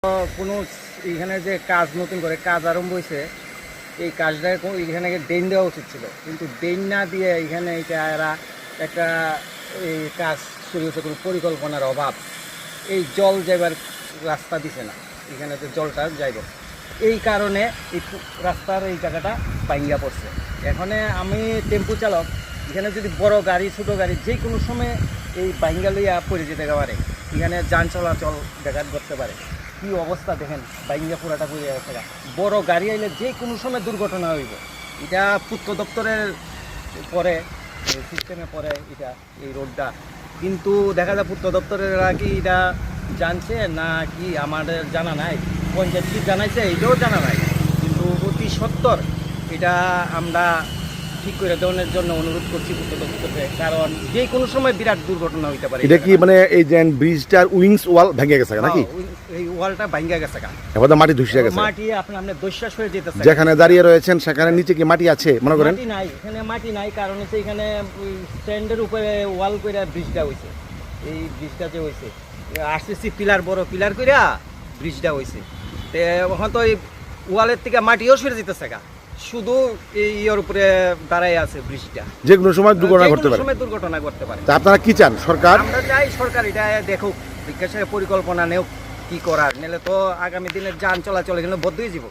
কোনো এখানে যে কাজ নতুন করে কাজ আরম্ভ হয়েছে, এই কাজটা এখানে ড্রেন দেওয়া উচিত ছিল, কিন্তু ড্রেন না দিয়ে এখানে এরা একটা এই কাজ শুরু হয়েছে কোনো পরিকল্পনার অভাব। এই জল যাইবার রাস্তা দিছে না, এখানে যে জলটা যাইব, এই কারণে এই রাস্তার এই জায়গাটা ভাঙ্গা পড়ছে। এখানে আমি টেম্পু চালক, এখানে যদি বড় গাড়ি ছোটো গাড়ি যে কোনো সময় এই ভাঙ্গা লইয়া পড়ে যেতে পারে, এখানে যান চলাচল ব্যাঘাত করতে পারে। কি অবস্থা দেখেন, ভাঙ্গা পুরাটা পড়ে গেছে। বড় গাড়ি আইলে যে কোনো সময় দুর্ঘটনা হইব। এটা পূর্ত দপ্তরের পরে সিস্টেমে পরে এটা এই রোডটা, কিন্তু দেখা যায় পূর্ত দপ্তরেরা কি এটা জানছে না কি আমাদের জানা নাই। পঞ্চায়েত কি জানাইছে এটাও জানা নাই, কিন্তু অতি সত্বর এটা আমরা ঠিক করে দেওয়ার জন্য অনুরোধ করছি পূর্ত দপ্তরকে, কারণ যে কোনো সময় বিরাট দুর্ঘটনা হইতে পারে। এটা কি মানে এই যে ব্রিজটার উইংস ওয়াল ভেঙে গেছে নাকি? এই ওয়ালটা ভাঙ্গা গেছে, এবার মাটি ধসে গেছে, মাটি আপনার দস্যাস হয়ে যেতেছে। যেখানে দাঁড়িয়ে রয়েছেন সেখানে নিচে কি মাটি আছে মনে করেন? মাটি নাই, এখানে মাটি নাই, কারণ হচ্ছে এখানে স্ট্যান্ডের উপরে ওয়াল কইরা ব্রিজটা হইছে। এই ব্রিজটা যে হইছে আরসিসি পিলার, বড় পিলার কইরা ব্রিজটা হইছে। তো এখন তো এই ওয়ালের থেকে মাটিও সরে যেতেছে, শুধু এই ইয়ের উপরে দাঁড়াই আছে ব্রিজটা, যে কোনো সময় দুর্ঘটনা ঘটতে পারে। তা আপনারা কি চান সরকার? আমরা চাই সরকার এটা দেখুক, বিকাশের পরিকল্পনা নেও কি করার, নাহলে তো আগামী দিনের যান চলাচল এখানে বদ্ধ হয়ে যাবো।